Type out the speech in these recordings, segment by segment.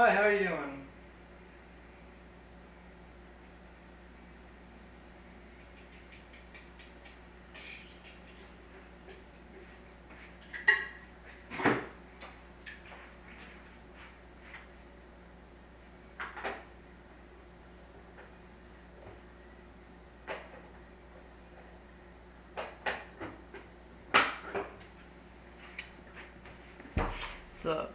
Hi, how are you doing? So,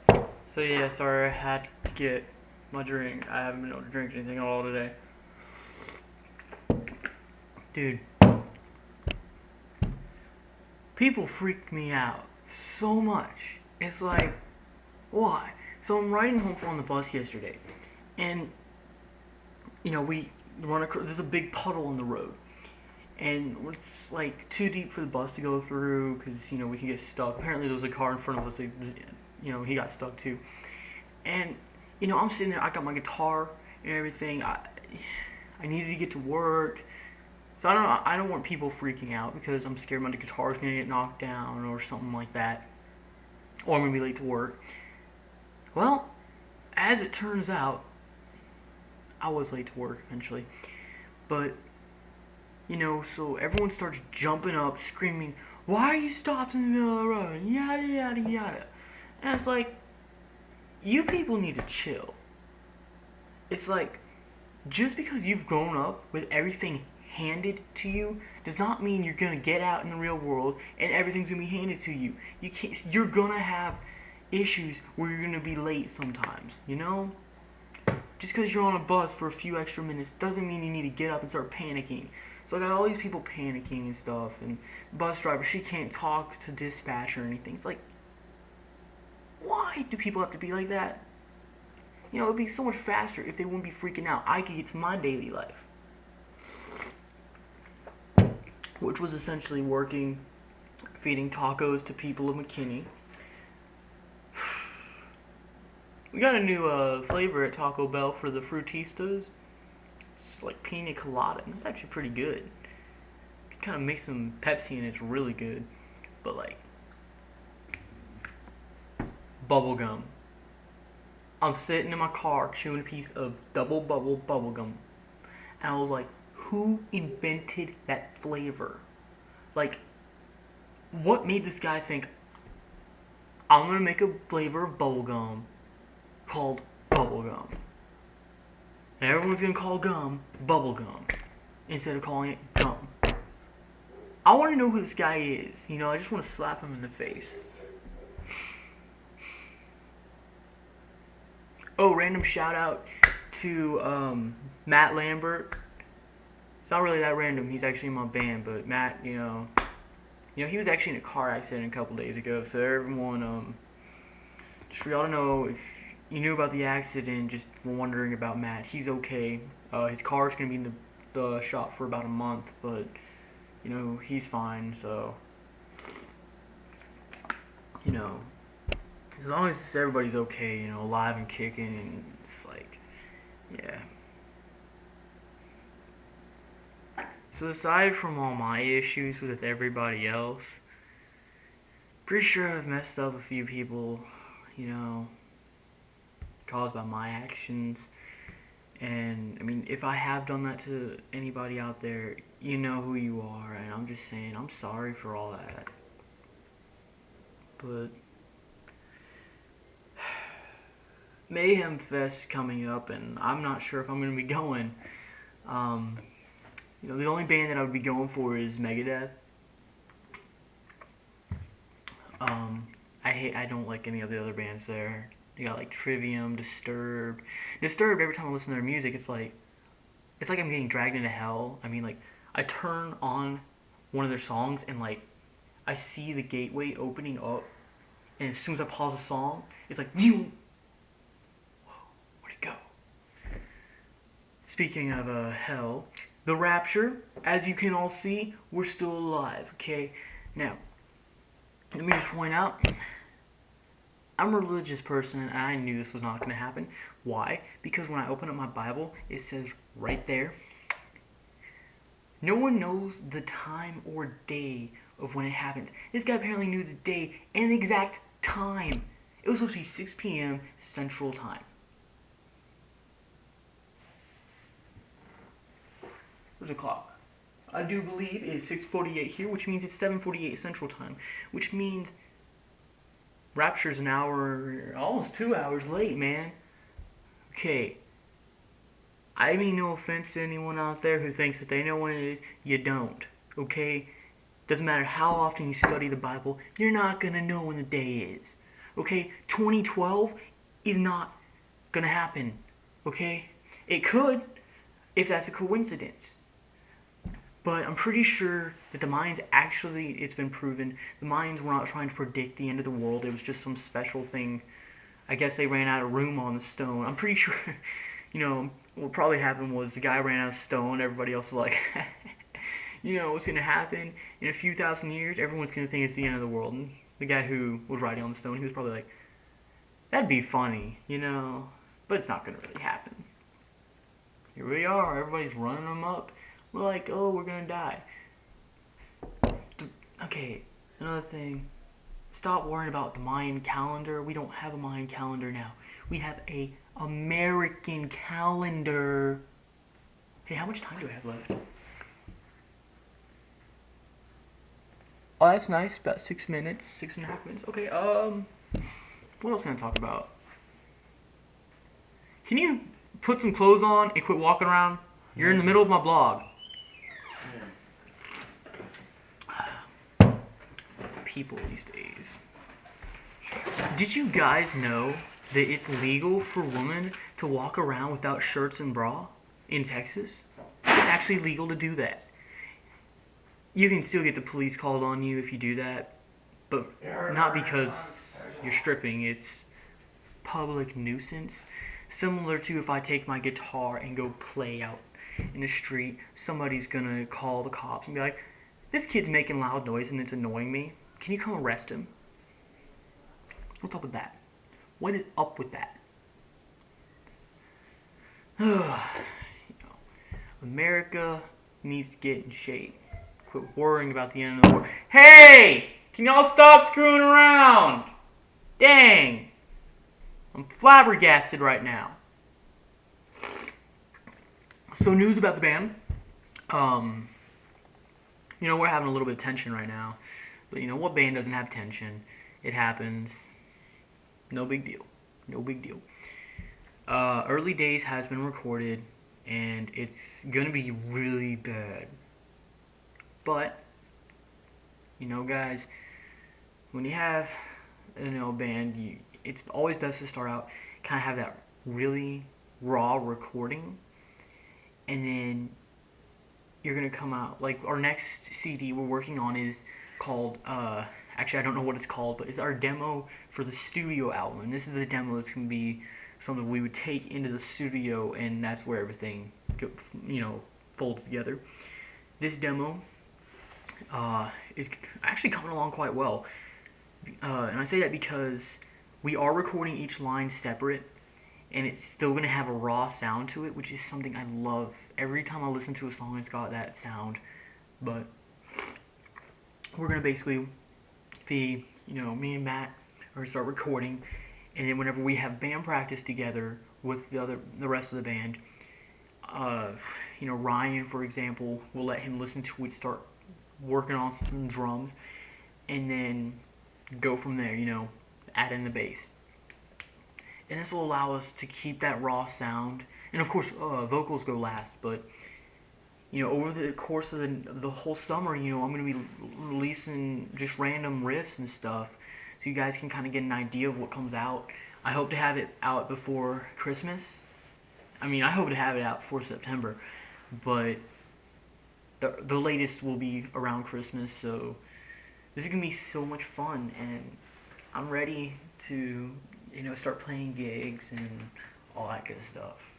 so yeah, sorry I had to get my drink. I haven't been able to drink anything at all today. Dude, people freak me out so much. It's like, why? So I'm riding home from the bus yesterday, and we run across. There's a big puddle in the road, and it's like too deep for the bus to go through because we can get stuck. Apparently, there was a car in front of us. He got stuck too, and I'm sitting there. I got my guitar and everything. I needed to get to work. So I don't want people freaking out because I'm scared my guitar's gonna get knocked down or something like that, or I'm gonna be late to work. Well, as it turns out, I was late to work eventually, but so everyone starts jumping up, screaming, "Why are you stopped in the middle of the road?" Yada yada yada, and it's like, you people need to chill. It's like, just because you've grown up with everything handed to you does not mean you're gonna get out in the real world and everything's gonna be handed to you. You can't. You're gonna have issues where you're gonna be late sometimes. Just because you're on a bus for a few extra minutes doesn't mean you need to get up and start panicking. So I got all these people panicking and stuff, and the bus driver, she can't talk to dispatch or anything. It's like, why do people have to be like that? It'd be so much faster if they wouldn't be freaking out. I could get to my daily life, which was essentially working, feeding tacos to people of McKinney. We got a new flavor at Taco Bell for the frutistas. It's like pina colada, and it's actually pretty good. You kind of mix some Pepsi and it's really good. But like, bubble gum. I'm sitting in my car chewing a piece of double bubble bubble gum, and I was like, who invented that flavor? Like, what made this guy think I'm gonna make a flavor of bubblegum called bubblegum? And everyone's gonna call gum bubblegum instead of calling it gum. I wanna know who this guy is. I just wanna slap him in the face. Oh, random shout out to Matt Lambert. It's not really that random. He's actually in my band, but Matt, he was actually in a car accident a couple days ago. So everyone, just for y'all to know, if you knew about the accident, just wondering about Matt, he's okay. His car's gonna be in the shop for about a month, but he's fine. So you know, as long as everybody's okay, alive and kicking, it's like, yeah. So aside from all my issues with everybody else, pretty sure I've messed up a few people, you know, caused by my actions. And I mean, if I have done that to anybody out there, you know who you are, and I'm just saying, I'm sorry for all that. But Mayhem Fest coming up, and I'm not sure if I'm going to be going. Um, the only band that I would be going for is Megadeth. I don't like any of the other bands there. They got like Trivium, Disturbed. Disturbed, every time I listen to their music, it's like I'm getting dragged into hell. I mean, like, I turn on one of their songs and like I see the gateway opening up, and as soon as I pause the song, it's like, whoa, where'd it go? Speaking of hell, the Rapture, as you can all see, we're still alive. Okay, now let me just point out, I'm a religious person, and I knew this was not going to happen. Why? Because when I open up my Bible, it says right there, no one knows the time or day of when it happens. This guy apparently knew the day and the exact time. It was supposed to be 6 p.m. Central Time. Where's the clock? I do believe it's 6:48 here, which means it's 7:48 Central Time, which means Rapture's an hour, almost 2 hours late, man. Okay, I mean no offense to anyone out there who thinks that they know when it is. You don't, okay? Doesn't matter how often you study the Bible, you're not gonna know when the day is. Okay? 2012 is not gonna happen. Okay? It could, if that's a coincidence. But I'm pretty sure that the Mayans actually, it's been proven, the Mayans were not trying to predict the end of the world. It was just some special thing. I guess they ran out of room on the stone. I'm pretty sure, what probably happened was the guy ran out of stone. Everybody else was like, what's going to happen in a few thousand years? Everyone's going to think it's the end of the world. And the guy who was writing on the stone, he was probably like, that'd be funny, but it's not going to really happen. Here we are. Everybody's running them up. We're like, oh, we're going to die. Okay, another thing. Stop worrying about the Mayan calendar. We don't have a Mayan calendar now. We have a American calendar. Hey, how much time do I have left? Oh, that's nice. About 6 minutes. 6.5 minutes. Okay, what else can I talk about? Can you put some clothes on and quit walking around? You're in the middle of my blog. People these days. Did you guys know that it's legal for women to walk around without shirts and bra in Texas? It's actually legal to do that. You can still get the police called on you if you do that, but not because you're stripping. It's public nuisance. Similar to if I take my guitar and go play out in the street, somebody's gonna call the cops and be like, this kid's making loud noise and it's annoying me. Can you come arrest him? What's up with that? What is up with that? America needs to get in shape. Quit worrying about the end of the world. Hey! Can y'all stop screwing around? Dang! I'm flabbergasted right now. So news about the band. We're having a little bit of tension right now. But what band doesn't have tension? It happens. No big deal. No big deal. Early Days has been recorded, and it's gonna be really bad. But, guys, when you have a band, it's always best to start out, kind of have that really raw recording, and then you're gonna come out, like our next CD we're working on is called, actually I don't know what it's called, but it's our demo for the studio album, and this is the demo that's gonna be something we would take into the studio, and that's where everything, folds together. This demo is actually coming along quite well, and I say that because we are recording each line separate, and it's still going to have a raw sound to it, which is something I love. Every time I listen to a song, it's got that sound. But we're going to basically be, me and Matt are going to start recording, and then whenever we have band practice together with the rest of the band, Ryan, for example, we'll let him listen to it, start working on some drums, and then go from there, add in the bass. And this will allow us to keep that raw sound. And of course, vocals go last, but over the course of the whole summer, I'm going to be releasing just random riffs and stuff, so you guys can kind of get an idea of what comes out. I hope to have it out before Christmas. I hope to have it out before September, but the latest will be around Christmas, so this is going to be so much fun, and I'm ready to, start playing gigs and all that good stuff.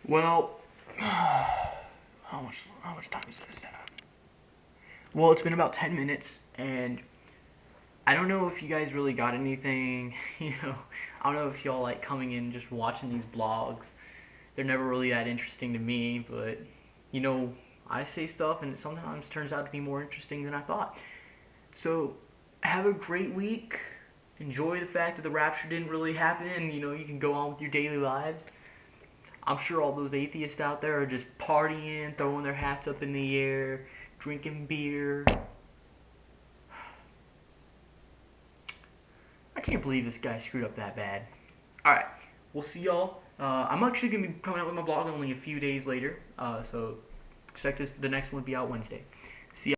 Well, how much time is this now? Well, it's been about 10 minutes, and I don't know if you guys really got anything, I don't know if y'all like coming in just watching these blogs. They're never really that interesting to me, but, I say stuff and it sometimes turns out to be more interesting than I thought. So, have a great week. Enjoy the fact that the rapture didn't really happen, and, you can go on with your daily lives. I'm sure all those atheists out there are just partying, throwing their hats up in the air, drinking beer. I can't believe this guy screwed up that bad. Alright, we'll see y'all. I'm actually going to be coming out with my vlog only a few days later, so expect the next one to be out Wednesday.